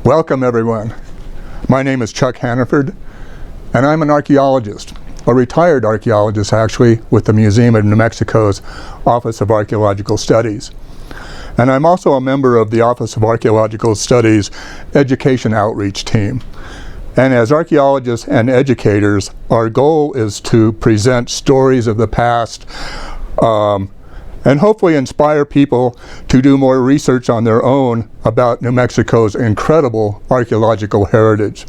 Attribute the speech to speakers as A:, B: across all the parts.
A: Welcome everyone. My name is Chuck Hannaford and I'm an archaeologist, a retired archaeologist actually with the Museum of New Mexico's Office of Archaeological Studies. And I'm also a member of the Office of Archaeological Studies Education Outreach Team. And as archaeologists and educators, our goal is to present stories of the past and hopefully inspire people to do more research on their own about New Mexico's incredible archaeological heritage.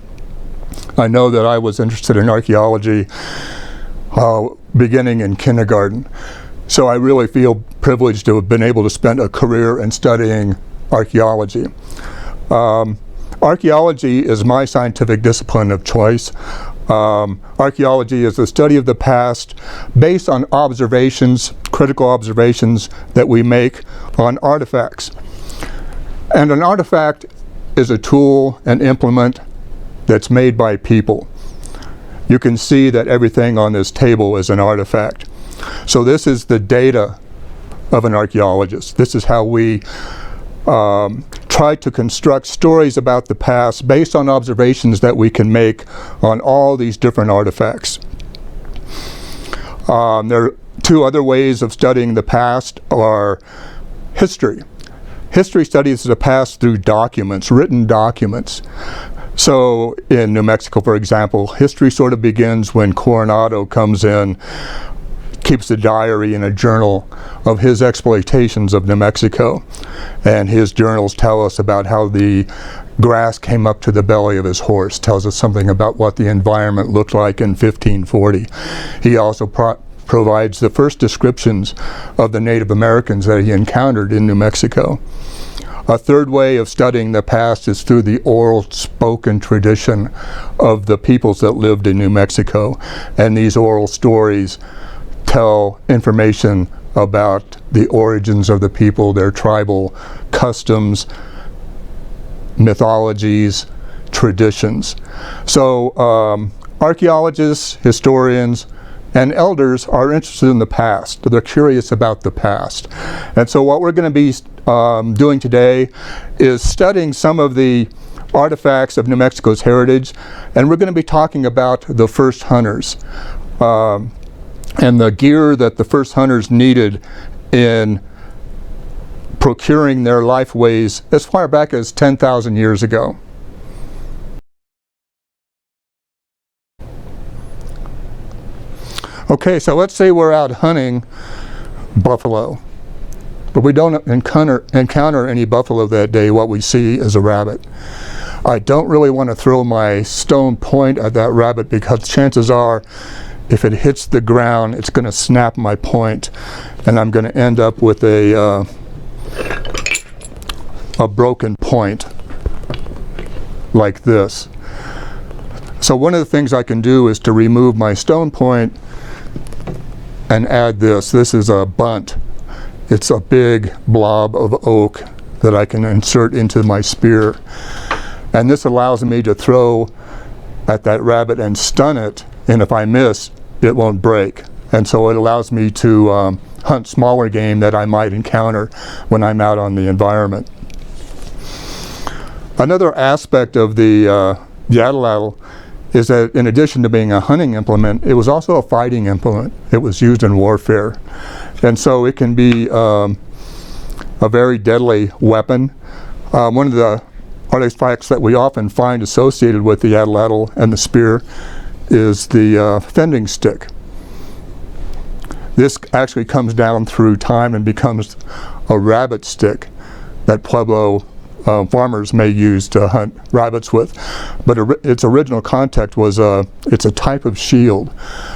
A: I know that I was interested in archaeology beginning in kindergarten, so I really feel privileged to have been able to spend a career in studying archaeology. Archaeology is my scientific discipline of choice. Archaeology is the study of the past based on observations, critical observations that we make on artifacts. And an artifact is a tool, an implement that's made by people. You can see that everything on this table is an artifact. So this is the data of an archaeologist. This is how we try to construct stories about the past based on observations that we can make on all these different artifacts. There are two other ways of studying the past are history. History studies the past through documents, written documents. So in New Mexico, for example, history sort of begins when Coronado comes in, keeps a diary in a journal of his exploitations of New Mexico. And his journals tell us about how the grass came up to the belly of his horse, tells us something about what the environment looked like in 1540. He also provides the first descriptions of the Native Americans that he encountered in New Mexico. A third way of studying the past is through the oral spoken tradition of the peoples that lived in New Mexico. And these oral stories tell information about the origins of the people, their tribal customs, mythologies, traditions. So archaeologists, historians, and elders are interested in the past. They're curious about the past. And so what we're going to be doing today is studying some of the artifacts of New Mexico's heritage, and we're going to be talking about the first hunters. And the gear that the first hunters needed in procuring their lifeways as far back as 10,000 years ago. Okay, so let's say we're out hunting buffalo, but we don't encounter any buffalo that day. What we see is a rabbit. I don't really want to throw my stone point at that rabbit because chances are if it hits the ground, it's going to snap my point, and I'm going to end up with a broken point like this. So one of the things I can do is to remove my stone point and add this. This is a bunt. It's a big blob of oak that I can insert into my spear. And this allows me to throw at that rabbit and stun it, and if I miss, it won't break. And so it allows me to hunt smaller game that I might encounter when I'm out on the environment. Another aspect of the yaddle is that in addition to being a hunting implement, it was also a fighting implement. It was used in warfare. And so it can be a very deadly weapon. One of the artifacts that we often find associated with the yaddle and the spear is the fending stick. This actually comes down through time and becomes a rabbit stick that Pueblo farmers may use to hunt rabbits with. But its original context was it's a type of shield.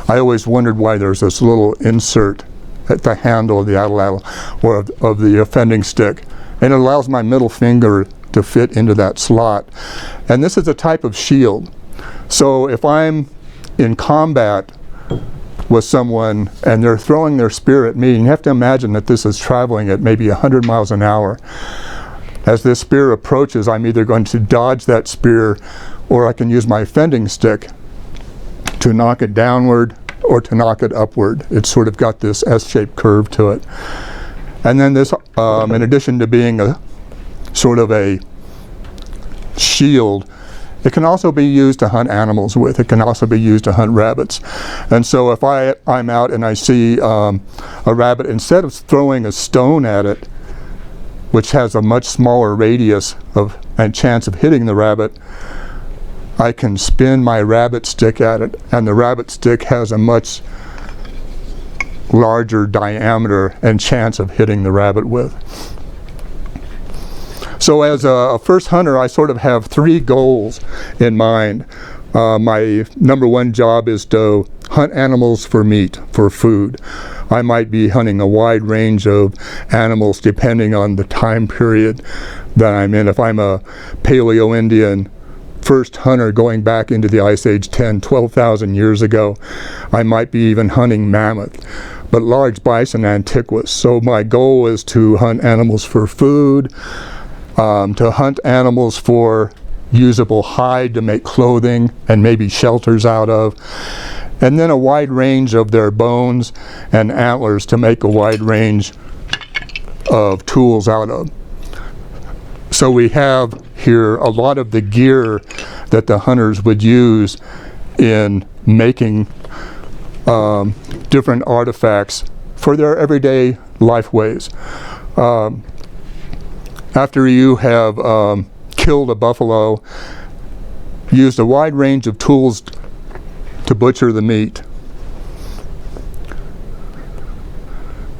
A: I always wondered why there's this little insert at the handle of the yaddle or of the fending stick, and it allows my middle finger to fit into that slot. And this is a type of shield. So if I'm in combat with someone and they're throwing their spear at me, and you have to imagine that this is traveling at maybe 100 miles an hour. As this spear approaches, I'm either going to dodge that spear or I can use my fending stick to knock it downward or to knock it upward. It's sort of got this S-shaped curve to it. And then this, in addition to being a sort of a shield. It can also be used to hunt animals with. It can also be used to hunt rabbits. And so if I'm out and I see a rabbit, instead of throwing a stone at it, which has a much smaller radius and chance of hitting the rabbit, I can spin my rabbit stick at it, and the rabbit stick has a much larger diameter and chance of hitting the rabbit with. So as a first hunter, I sort of have 3 goals in mind. My number 1 job is to hunt animals for meat, for food. I might be hunting a wide range of animals depending on the time period that I'm in. If I'm a Paleo-Indian first hunter going back into the Ice Age 12,000 years ago, I might be even hunting mammoth, but large bison antiquus. So my goal is to hunt animals for food, to hunt animals for usable hide to make clothing and maybe shelters out of, and then a wide range of their bones and antlers to make a wide range of tools out of. So we have here a lot of the gear that the hunters would use in making different artifacts for their everyday lifeways. After you have killed a buffalo, used a wide range of tools to butcher the meat.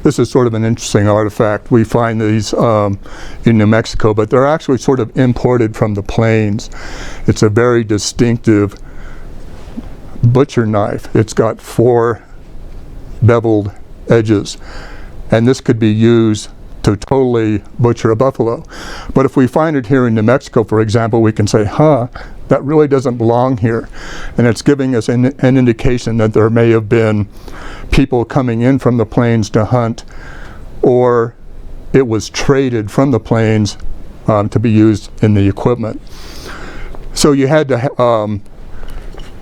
A: This is sort of an interesting artifact. We find these in New Mexico, but they're actually sort of imported from the plains. It's a very distinctive butcher knife. It's got 4 beveled edges, and this could be used to totally butcher a buffalo. But if we find it here in New Mexico, for example, we can say, that really doesn't belong here. And it's giving us an indication that there may have been people coming in from the plains to hunt, or it was traded from the plains to be used in the equipment. So you had to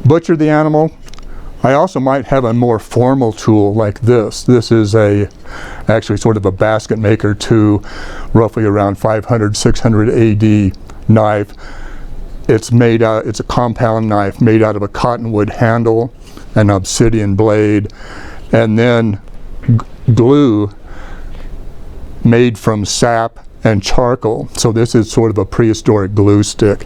A: butcher the animal. I also might have a more formal tool like this. This is actually sort of a basket maker to roughly around 500, 600 AD knife. It's a compound knife made out of a cottonwood handle, an obsidian blade, and then glue made from sap and charcoal. So this is sort of a prehistoric glue stick.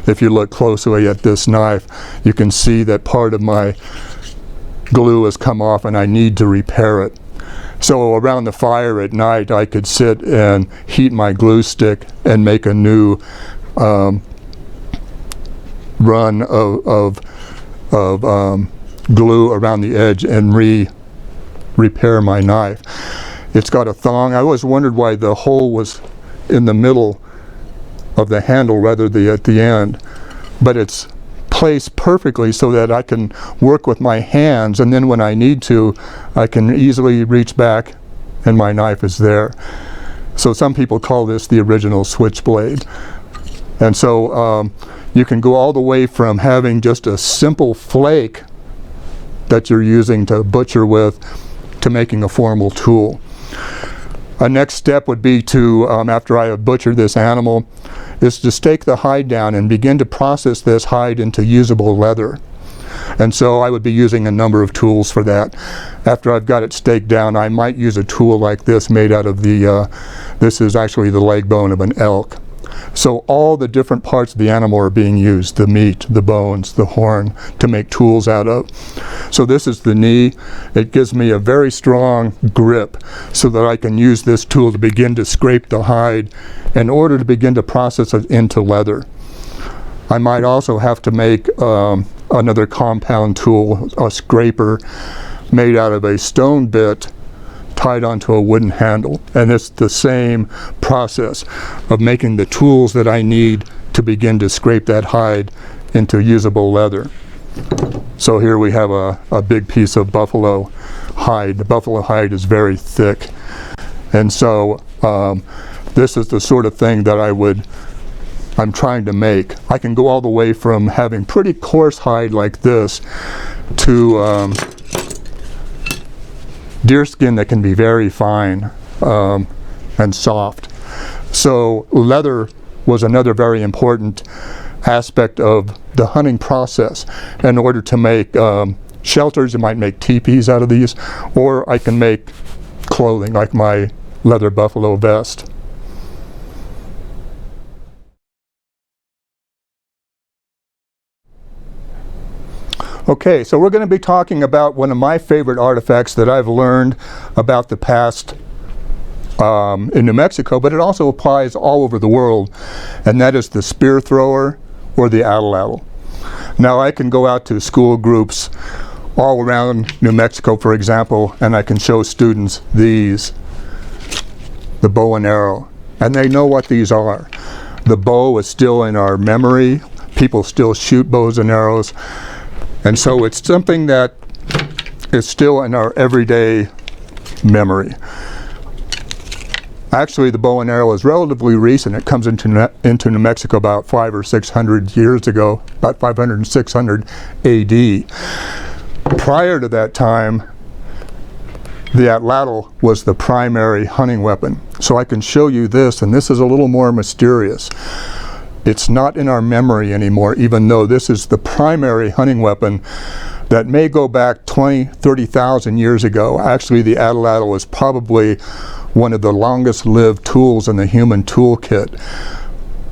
A: If you look closely at this knife, you can see that part of my glue has come off and I need to repair it. So around the fire at night, I could sit and heat my glue stick and make a new run of glue around the edge and repair my knife. It's got a thong. I always wondered why the hole was in the middle of the handle rather than at the end, but it's placed perfectly so that I can work with my hands, and then when I need to, I can easily reach back and my knife is there. So some people call this the original switchblade. And so you can go all the way from having just a simple flake that you're using to butcher with to making a formal tool. A next step would be to, after I have butchered this animal, is to stake the hide down and begin to process this hide into usable leather. And so I would be using a number of tools for that. After I've got it staked down, I might use a tool like this made out of this is actually the leg bone of an elk. So all the different parts of the animal are being used, the meat, the bones, the horn, to make tools out of. So this is the knee. It gives me a very strong grip so that I can use this tool to begin to scrape the hide in order to begin to process it into leather. I might also have to make another compound tool, a scraper, made out of a stone bit tied onto a wooden handle. And it's the same process of making the tools that I need to begin to scrape that hide into usable leather. So here we have a big piece of buffalo hide. The buffalo hide is very thick. And so this is the sort of thing that I'm trying to make. I can go all the way from having pretty coarse hide like this to deer skin that can be very fine and soft. So leather was another very important aspect of the hunting process. In order to make shelters, you might make teepees out of these, or I can make clothing like my leather buffalo vest. Okay, so we're going to be talking about one of my favorite artifacts that I've learned about the past in New Mexico, but it also applies all over the world, and that is the spear thrower or the atlatl. Now I can go out to school groups all around New Mexico, for example, and I can show students these, the bow and arrow, and they know what these are. The bow is still in our memory. People still shoot bows and arrows, and so it's something that is still in our everyday memory. Actually, the bow and arrow is relatively recent. It comes into New Mexico about 500 or 600 years ago, about 500 and 600 AD. Prior to that time, the atlatl was the primary hunting weapon. So I can show you this, and this is a little more mysterious. It's not in our memory anymore, even though this is the primary hunting weapon that may go back 20, 30,000 years ago. Actually, the atlatl was probably one of the longest lived tools in the human toolkit.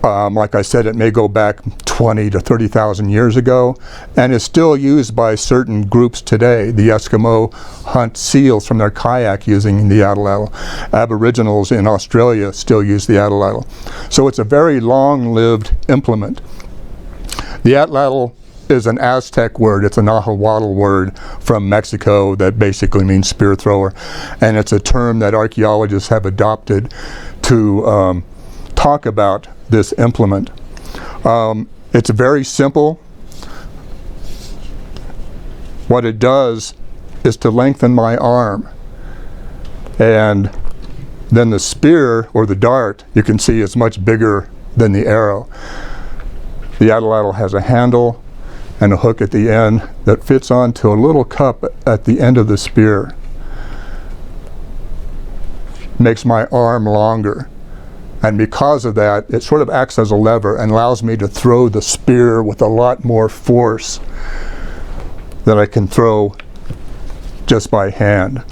A: Like I said, it may go back 20 to 30,000 years ago, and is still used by certain groups today. The Eskimo hunt seals from their kayak using the atlatl. Aboriginals in Australia still use the atlatl. So it's a very long-lived implement. The atlatl is an Aztec word. It's a Nahuatl word from Mexico that basically means spear thrower, and it's a term that archaeologists have adopted to talk about this implement. It's very simple. What it does is to lengthen my arm, and then the spear or the dart, you can see, is much bigger than the arrow. The atlatl has a handle and a hook at the end that fits onto a little cup at the end of the spear. Makes my arm longer, and because of that, it sort of acts as a lever and allows me to throw the spear with a lot more force than I can throw just by hand.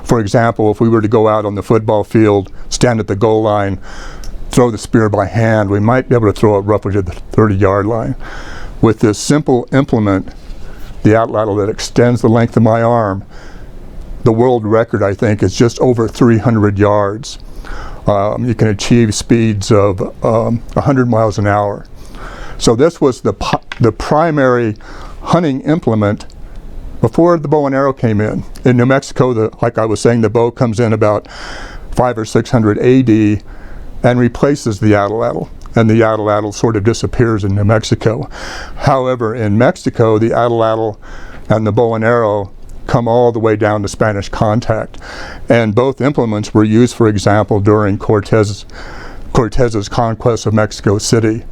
A: For example, if we were to go out on the football field, stand at the goal line, throw the spear by hand, we might be able to throw it roughly to the 30-yard line. With this simple implement, the atlatl, that extends the length of my arm, the world record, I think, is just over 300 yards. You can achieve speeds of 100 miles an hour. So this was the primary hunting implement before the bow and arrow came in. In New Mexico, like I was saying, the bow comes in about 500 or 600 AD and replaces the atlatl. And the atlatl sort of disappears in New Mexico. However, in Mexico, the atlatl and the bow and arrow come all the way down to Spanish contact. And both implements were used, for example, during Cortez's conquest of Mexico City.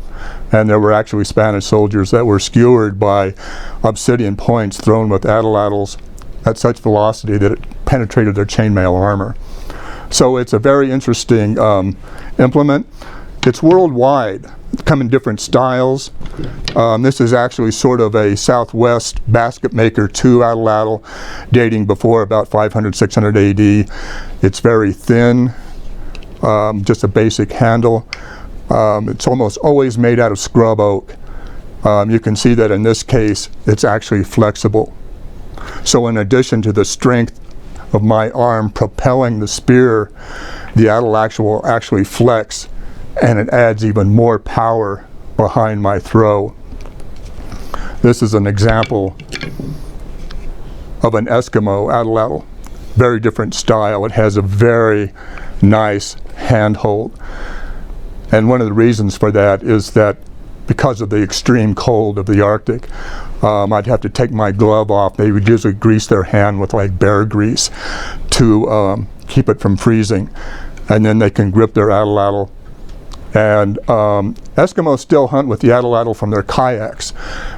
A: And there were actually Spanish soldiers that were skewered by obsidian points thrown with atlatls at such velocity that it penetrated their chainmail armor. So it's a very interesting implement. It's worldwide. They come in different styles. This is actually sort of a Southwest basket maker 2 atlatl dating before about 500, 600 AD. It's very thin, just a basic handle. It's almost always made out of scrub oak. You can see that in this case, it's actually flexible. So in addition to the strength of my arm propelling the spear, the atlatl will actually flex, and it adds even more power behind my throw. This is an example of an Eskimo atlatl. Very different style. It has a very nice handhold. And one of the reasons for that is that because of the extreme cold of the Arctic, I'd have to take my glove off. They would usually grease their hand with like bear grease to keep it from freezing. And then they can grip their atlatl. And Eskimos still hunt with the atlatl from their kayaks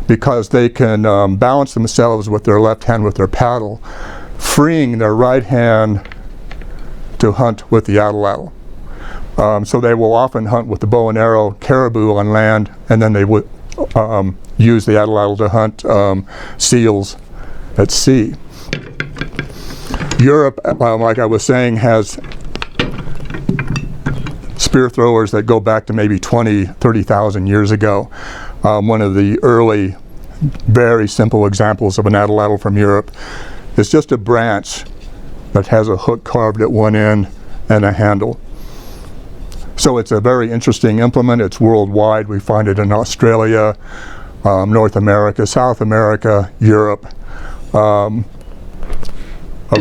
A: because they can balance themselves with their left hand with their paddle, freeing their right hand to hunt with the atlatl. So they will often hunt with the bow and arrow caribou on land, and then they would use the atlatl to hunt seals at sea. Europe, like I was saying, has spear throwers that go back to maybe 20, 30,000 years ago. One of the early, very simple examples of an atlatl from Europe is just a branch that has a hook carved at one end and a handle. So it's a very interesting implement. It's worldwide. We find it in Australia, North America, South America, Europe. A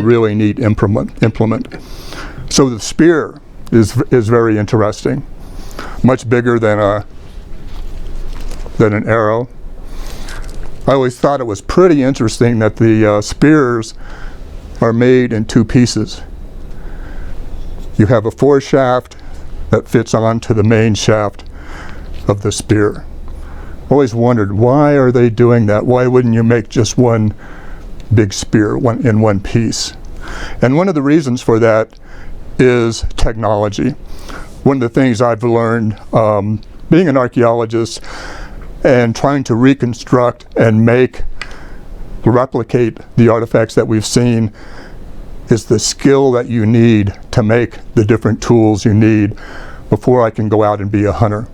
A: really neat implement. So the spear is very interesting. Much bigger than an arrow. I always thought it was pretty interesting that the spears are made in two pieces. You have a foreshaft that fits onto the main shaft of the spear. Always wondered, why are they doing that? Why wouldn't you make just one big spear in one piece? And one of the reasons for that is technology. One of the things I've learned being an archaeologist and trying to reconstruct and replicate the artifacts that we've seen is the skill that you need to make the different tools you need before I can go out and be a hunter.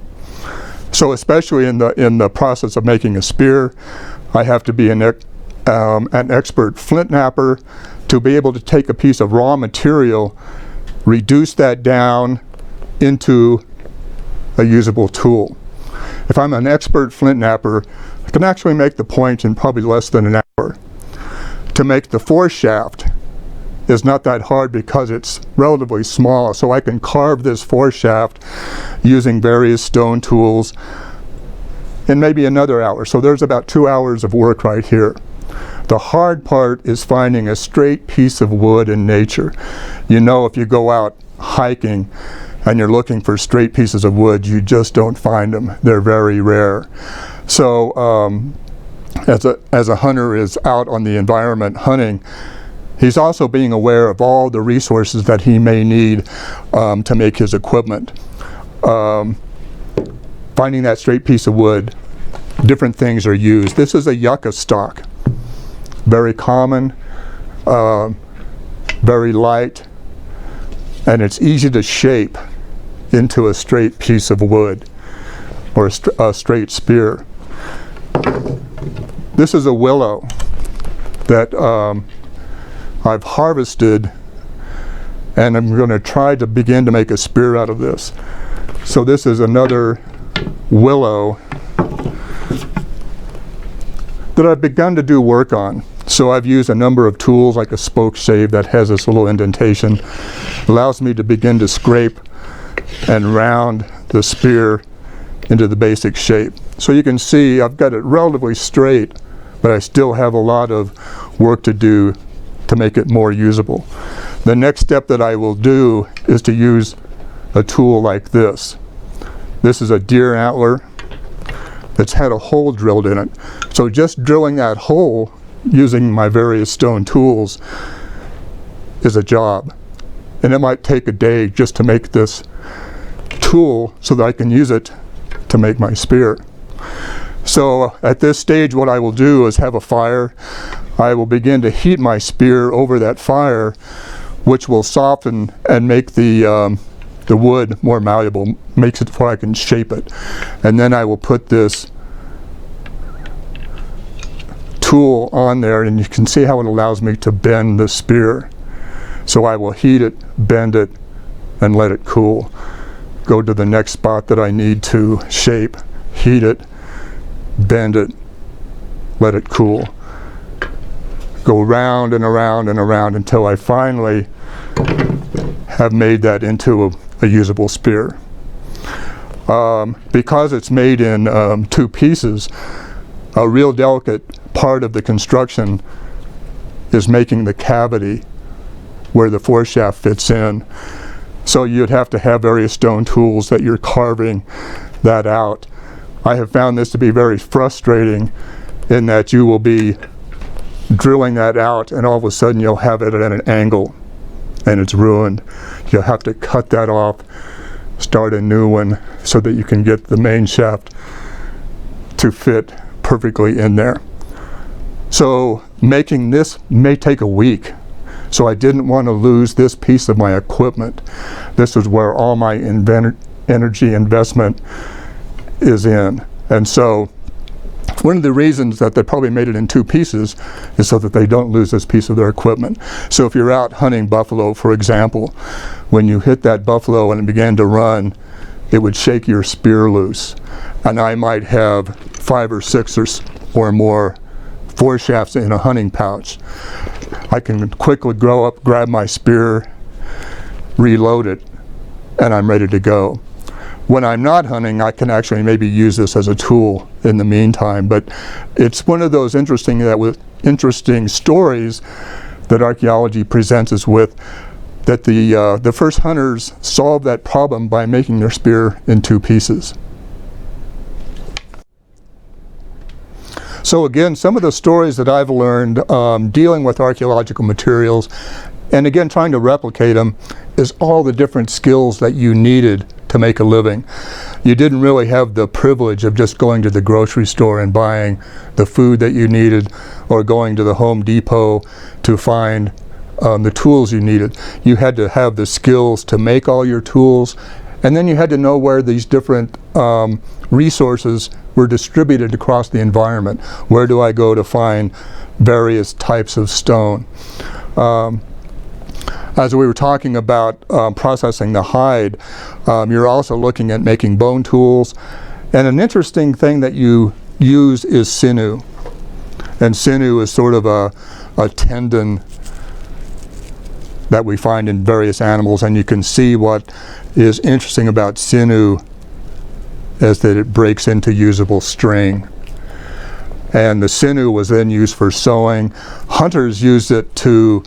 A: So especially in the process of making a spear, I have to be an expert flint knapper to be able to take a piece of raw material, reduce that down into a usable tool. If I'm an expert flint knapper, I can actually make the point in probably less than an hour. To make the foreshaft is not that hard because it's relatively small, so I can carve this foreshaft using various stone tools in maybe another hour. So there's about 2 hours of work right here. The hard part is finding a straight piece of wood in nature. You know, if you go out hiking and you're looking for straight pieces of wood, you just don't find them. They're very rare. So as a hunter is out on the environment hunting, he's also being aware of all the resources that he may need to make his equipment. Finding that straight piece of wood, different things are used. This is a yucca stalk. Very common, very light, and it's easy to shape into a straight piece of wood or a straight spear. This is a willow that I've harvested, and I'm going to try to begin to make a spear out of this. So this is another willow that I've begun to do work on. So I've used a number of tools like a spoke shave that has this little indentation. Allows me to begin to scrape and round the spear into the basic shape. So you can see I've got it relatively straight, but I still have a lot of work to do to make it more usable. The next step that I will do is to use a tool like this. This is a deer antler that's had a hole drilled in it. So just drilling that hole using my various stone tools is a job. And it might take a day just to make this tool so that I can use it to make my spear. So at this stage what I will do is have a fire. I will begin to heat my spear over that fire, which will soften and make the wood more malleable, makes it where I can shape it. And then I will put this tool on there, and you can see how it allows me to bend the spear. So I will heat it, bend it, and let it cool. Go to the next spot that I need to shape, heat it, bend it, let it cool. Go round and around and around until I finally have made that into a usable spear. Because it's made in two pieces, a real delicate part of the construction is making the cavity where the foreshaft fits in. So you'd have to have various stone tools that you're carving that out. I have found this to be very frustrating in that you will be drilling that out and all of a sudden you'll have it at an angle and it's ruined. You'll have to cut that off, start a new one so that you can get the main shaft to fit perfectly in there. So making this may take a week. So I didn't want to lose this piece of my equipment. This is where all my energy investment is in. And so one of the reasons that they probably made it in two pieces is so that they don't lose this piece of their equipment. So if you're out hunting buffalo, for example, when you hit that buffalo and it began to run, it would shake your spear loose. And I might have 5 or 6 or more foreshafts in a hunting pouch. I can quickly go up, grab my spear, reload it, and I'm ready to go. When I'm not hunting, I can actually maybe use this as a tool in the meantime, but it's one of those interesting stories that archaeology presents us with, that the first hunters solved that problem by making their spear in two pieces. So again, some of the stories that I've learned dealing with archaeological materials, and again trying to replicate them, is all the different skills that you needed to make a living. You didn't really have the privilege of just going to the grocery store and buying the food that you needed, or going to the Home Depot to find the tools you needed. You had to have the skills to make all your tools, and then you had to know where these different resources were distributed across the environment. Where do I go to find various types of stone? As we were talking about processing the hide, you're also looking at making bone tools. And an interesting thing that you use is sinew. And sinew is sort of a tendon that we find in various animals. And you can see what is interesting about sinew is that it breaks into usable string. And the sinew was then used for sewing. Hunters used it to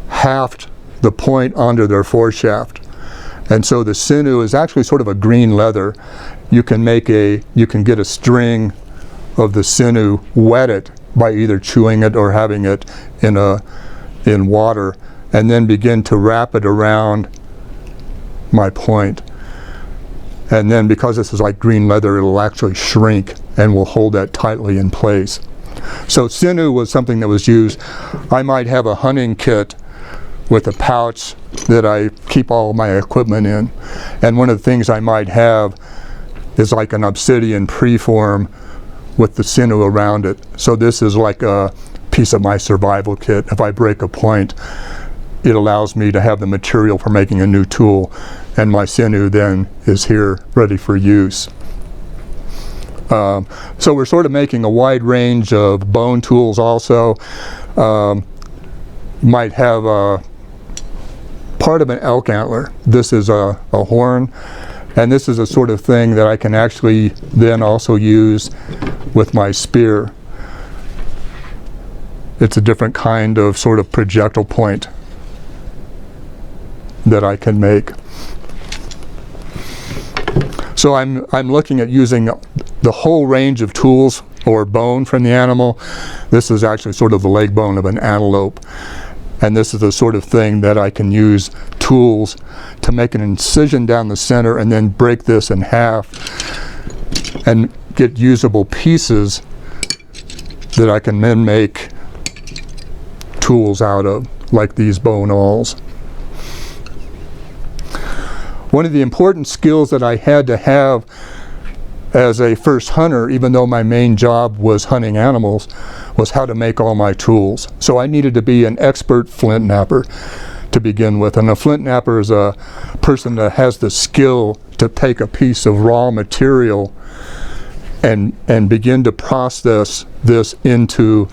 A: haft the point onto their foreshaft. And so the sinew is actually sort of a green leather. You can get a string of the sinew, wet it by either chewing it or having it in water, and then begin to wrap it around my point. And then because this is like green leather, it'll actually shrink and will hold that tightly in place. So sinew was something that was used. I might have a hunting kit with a pouch that I keep all my equipment in. And one of the things I might have is like an obsidian preform with the sinew around it. So this is like a piece of my survival kit. If I break a point, it allows me to have the material for making a new tool, and my sinew then is here ready for use. So we're sort of making a wide range of bone tools also. Might have a part of an elk antler. This is a horn, and this is a sort of thing that I can actually then also use with my spear. It's a different kind of sort of projectile point that I can make. So I'm looking at using the whole range of tools or bone from the animal. This is actually sort of the leg bone of an antelope. And this is the sort of thing that I can use tools to make an incision down the center and then break this in half and get usable pieces that I can then make tools out of, like these bone awls. One of the important skills that I had to have as a first hunter, even though my main job was hunting animals, was how to make all my tools. So I needed to be an expert flint knapper to begin with. And a flint knapper is a person that has the skill to take a piece of raw material and begin to process this into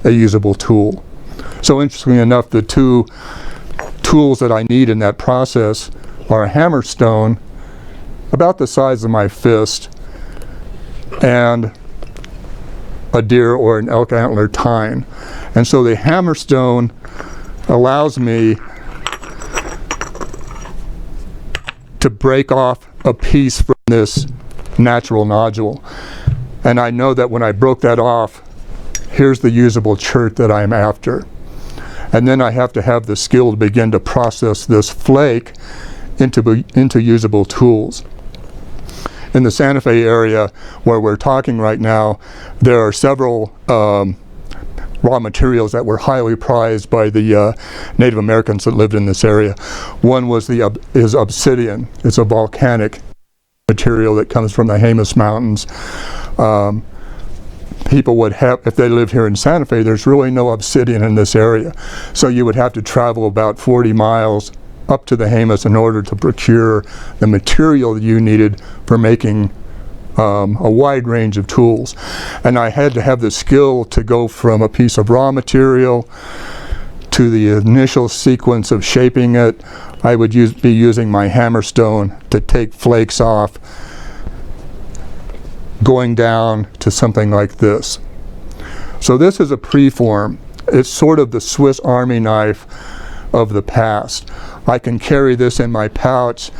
A: a usable tool. So interestingly enough, the two tools that I need in that process are a hammerstone about the size of my fist and a deer or an elk antler tine. And so the hammerstone allows me to break off a piece from this natural nodule. And I know that when I broke that off, here's the usable chert that I'm after. And then I have to have the skill to begin to process this flake into usable tools. In the Santa Fe area where we're talking right now, there are several raw materials that were highly prized by the Native Americans that lived in this area. One is obsidian. It's a volcanic material that comes from the Jemez Mountains. People would have, if they lived here in Santa Fe, there's really no obsidian in this area. So you would have to travel about 40 miles up to the Jemez in order to procure the material you needed for making a wide range of tools. And I had to have the skill to go from a piece of raw material to the initial sequence of shaping it. I would be using my hammerstone to take flakes off, going down to something like this. So this is a preform. It's sort of the Swiss Army knife of the past. I can carry this in my pouch,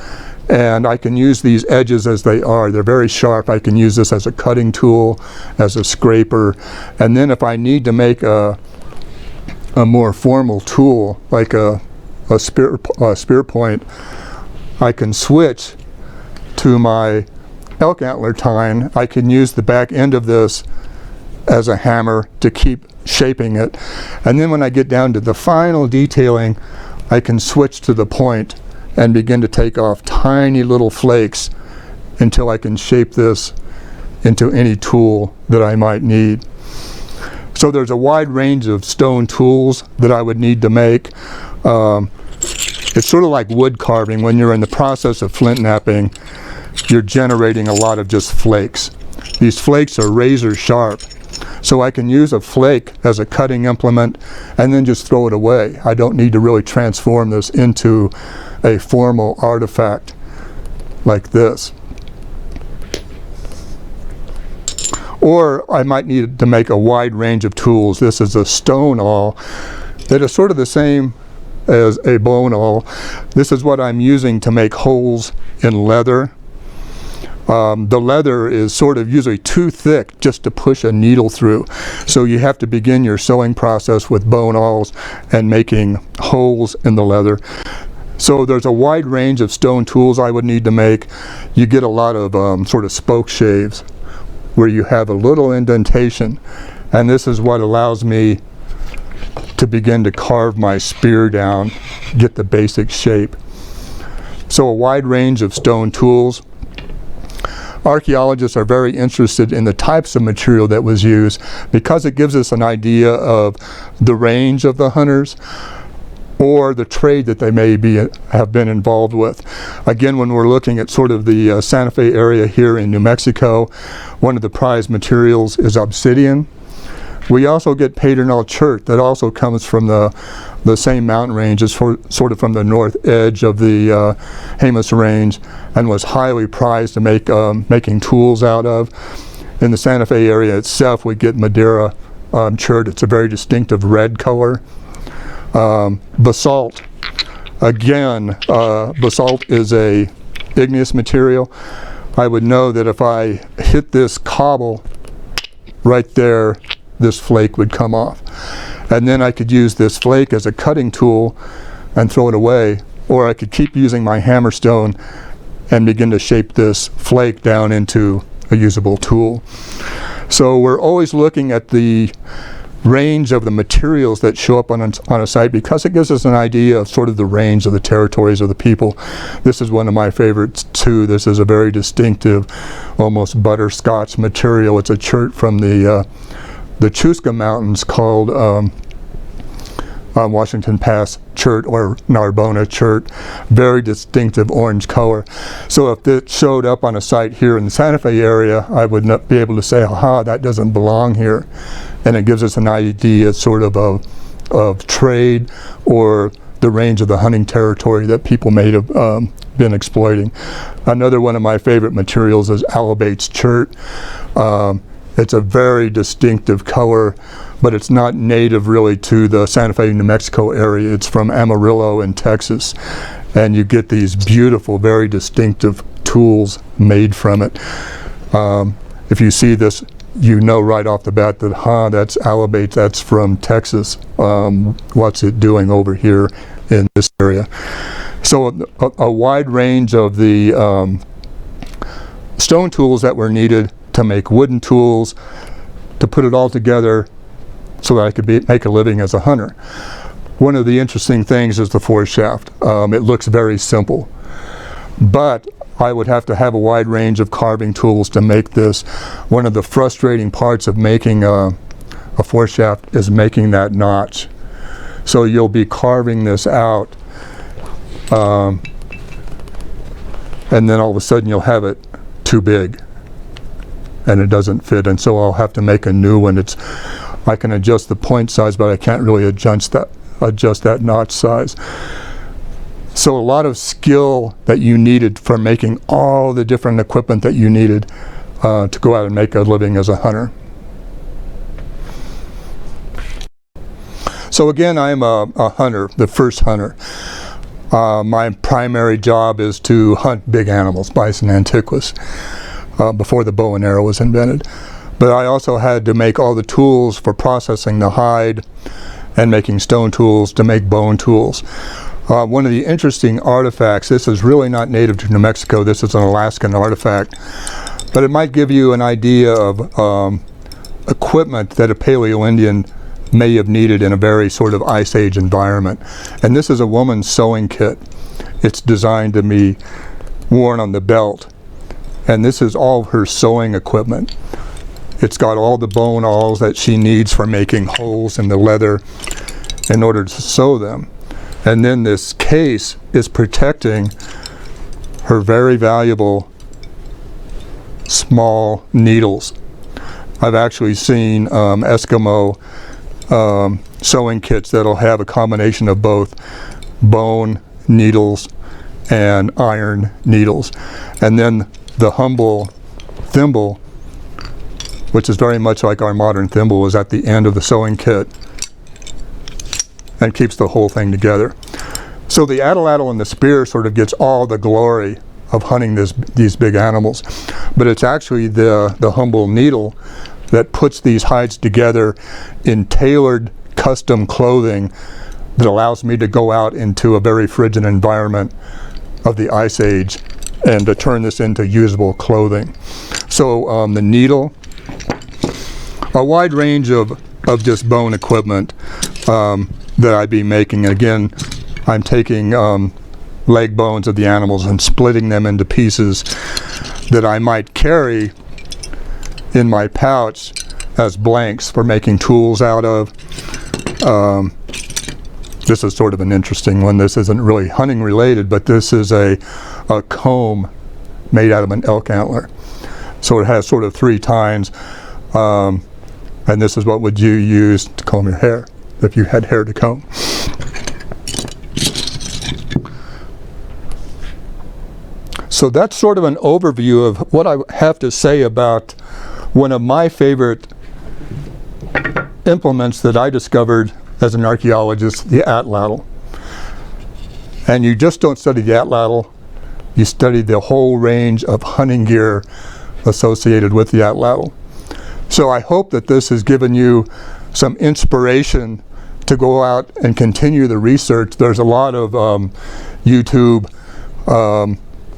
A: and I can use these edges as they are. They're very sharp. I can use this as a cutting tool, as a scraper, and then if I need to make a more formal tool, like a spear point, I can switch to my elk antler tine. I can use the back end of this as a hammer to keep shaping it, and then when I get down to the final detailing, I can switch to the point and begin to take off tiny little flakes until I can shape this into any tool that I might need. So there's a wide range of stone tools that I would need to make. It's sort of like wood carving. When you're in the process of flint knapping, you're generating a lot of just flakes. These flakes are razor sharp. So I can use a flake as a cutting implement and then just throw it away. I don't need to really transform this into a formal artifact like this. Or I might need to make a wide range of tools. This is a stone awl that is sort of the same as a bone awl. This is what I'm using to make holes in leather. The leather is sort of usually too thick just to push a needle through. So you have to begin your sewing process with bone awls and making holes in the leather. So there's a wide range of stone tools I would need to make. You get a lot of sort of spoke shaves where you have a little indentation, and this is what allows me to begin to carve my spear down, get the basic shape. So a wide range of stone tools. Archaeologists are very interested in the types of material that was used because it gives us an idea of the range of the hunters or the trade that they may have been involved with. Again, when we're looking at sort of the Santa Fe area here in New Mexico, one of the prized materials is obsidian. We also get pedernal chert that also comes from the same mountain range, as sort of from the north edge of the Jemez Range, and was highly prized to make making tools out of. In the Santa Fe area itself, we get Madeira chert. It's a very distinctive red color. Basalt. Again, basalt is a igneous material. I would know that if I hit this cobble right there, this flake would come off. And then I could use this flake as a cutting tool and throw it away, or I could keep using my hammerstone and begin to shape this flake down into a usable tool. So we're always looking at the range of the materials that show up on a site because it gives us an idea of sort of the range of the territories of the people. This is one of my favorites too. This is a very distinctive, almost butterscotch material. It's a chert from the Chusca Mountains called Washington Pass chert or Narbona chert. Very distinctive orange color. So if it showed up on a site here in the Santa Fe area, I would not be able to say, aha, that doesn't belong here. And it gives us an idea sort of trade or the range of the hunting territory that people may have been exploiting. Another one of my favorite materials is Alabates chert. It's a very distinctive color, but it's not native really to the Santa Fe, New Mexico area. It's from Amarillo in Texas. And you get these beautiful, very distinctive tools made from it. If you see this you know right off the bat that, that's alabate, that's from Texas. What's it doing over here in this area? So a wide range of the stone tools that were needed to make wooden tools, to put it all together so that I could make a living as a hunter. One of the interesting things is the force shaft. It looks very simple, but I would have to have a wide range of carving tools to make this. One of the frustrating parts of making a force shaft is making that notch. So you'll be carving this out, and then all of a sudden you'll have it too big and it doesn't fit, and so I'll have to make a new one. I can adjust the point size, but I can't really adjust that notch size. So a lot of skill that you needed for making all the different equipment that you needed to go out and make a living as a hunter. So again, I'm a hunter, the first hunter. My primary job is to hunt big animals, bison antiquus, before the bow and arrow was invented. But I also had to make all the tools for processing the hide and making stone tools to make bone tools. One of the interesting artifacts, this is really not native to New Mexico, this is an Alaskan artifact, but it might give you an idea of equipment that a Paleo-Indian may have needed in a very sort of Ice Age environment. And this is a woman's sewing kit. It's designed to be worn on the belt. And this is all her sewing equipment. It's got all the bone awls that she needs for making holes in the leather in order to sew them. And then this case is protecting her very valuable small needles. I've actually seen Eskimo sewing kits that'll have a combination of both bone needles and iron needles. And then the humble thimble, which is very much like our modern thimble, is at the end of the sewing kit and keeps the whole thing together. So the atlatl and the spear sort of gets all the glory of hunting these big animals, but it's actually the humble needle that puts these hides together in tailored custom clothing that allows me to go out into a very frigid environment of the Ice Age and to turn this into usable clothing. So the needle, a wide range of just bone equipment that I'd be making. Again, I'm taking leg bones of the animals and splitting them into pieces that I might carry in my pouch as blanks for making tools out of. This is sort of an interesting one. This isn't really hunting related, but this is a comb made out of an elk antler. So it has sort of 3 tines, and this is what would you use to comb your hair if you had hair to comb. So that's sort of an overview of what I have to say about one of my favorite implements that I discovered as an archaeologist, the atlatl. And you just don't study the atlatl, you study the whole range of hunting gear associated with the atlatl. So I hope that this has given you some inspiration to go out and continue the research. There's a lot of YouTube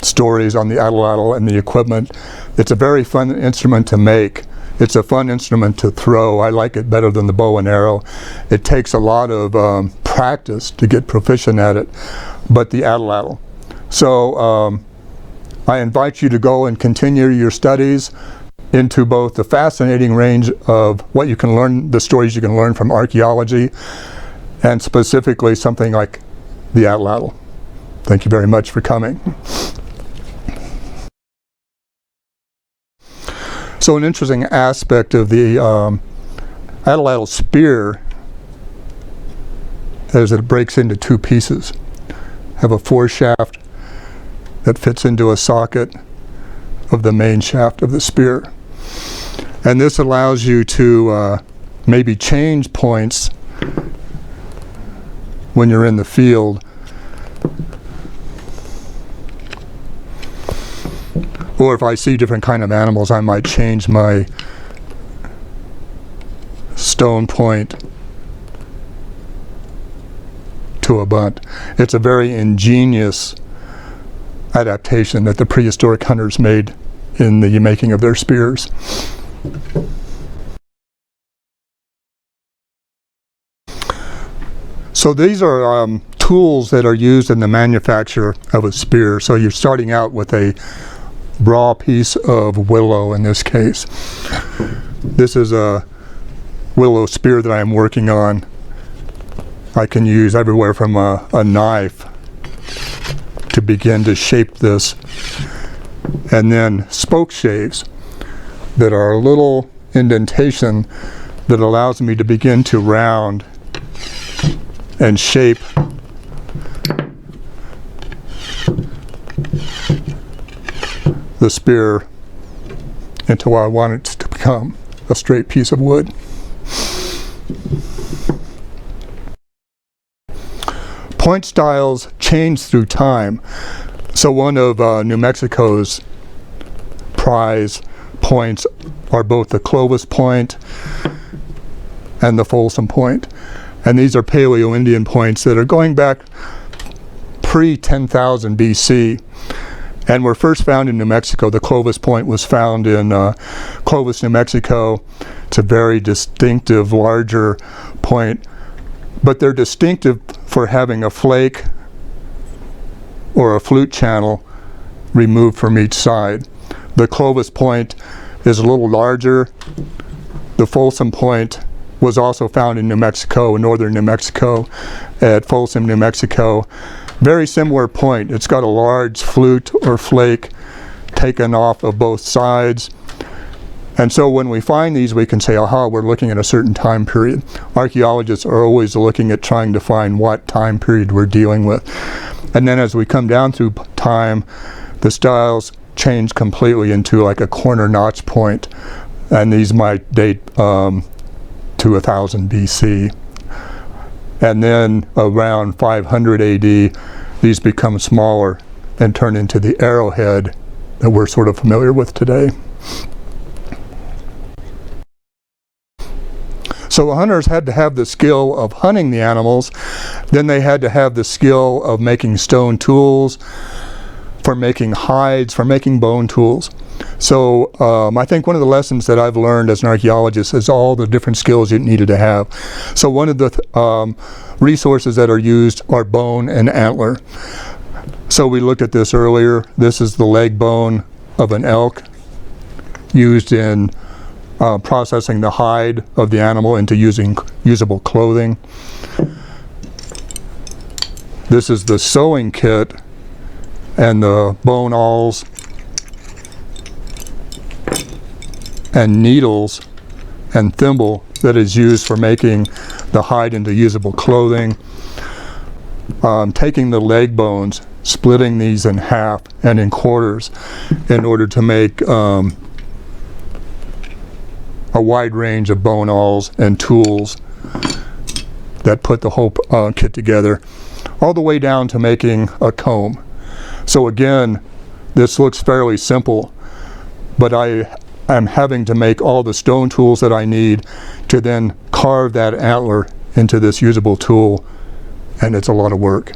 A: stories on the atlatl and the equipment. It's a very fun instrument to make. It's a fun instrument to throw. I like it better than the bow and arrow. It takes a lot of practice to get proficient at it, but the atlatl. So I invite you to go and continue your studies into both the fascinating range of what you can learn, the stories you can learn from archaeology, and specifically something like the atlatl. Thank you very much for coming. So an interesting aspect of the atlatl spear is that it breaks into 2 pieces. Have a foreshaft that fits into a socket of the main shaft of the spear. And this allows you to maybe change points when you're in the field. Or if I see different kind of animals, I might change my stone point to a bunt. It's a very ingenious adaptation that the prehistoric hunters made in the making of their spears. So these are tools that are used in the manufacture of a spear. So you're starting out with a raw piece of willow in this case. This is a willow spear that I'm working on. I can use everywhere from a knife to begin to shape this, and then spoke shaves that are a little indentation that allows me to begin to round and shape the spear into what I want it to become, a straight piece of wood. Point styles change through time. So one of New Mexico's prize points are both the Clovis point and the Folsom point. And these are Paleo-Indian points that are going back pre-10,000 BC. And were first found in New Mexico. The Clovis point was found in Clovis, New Mexico. It's a very distinctive, larger point. But they're distinctive for having a flake or a flute channel removed from each side. The Clovis point is a little larger. The Folsom point was also found in New Mexico, in northern New Mexico, at Folsom, New Mexico. Very similar point. It's got a large flute or flake taken off of both sides. And so when we find these, we can say, aha, we're looking at a certain time period. Archaeologists are always looking at trying to find what time period we're dealing with. And then as we come down through time, the styles change completely into like a corner notch point. And these might date to 1000 BC. And then around 500 AD, these become smaller and turn into the arrowhead that we're sort of familiar with today. So the hunters had to have the skill of hunting the animals, then they had to have the skill of making stone tools, for making hides, for making bone tools. So I think one of the lessons that I've learned as an archaeologist is all the different skills you needed to have. So one of the resources that are used are bone and antler. So we looked at this earlier. This is the leg bone of an elk used in processing the hide of the animal into usable clothing. This is the sewing kit and the bone awls and needles and thimble that is used for making the hide into usable clothing. Taking the leg bones, splitting these in half and in quarters in order to make a wide range of bone awls and tools that put the whole kit together, all the way down to making a comb. So again, this looks fairly simple, but I am having to make all the stone tools that I need to then carve that antler into this usable tool, and it's a lot of work.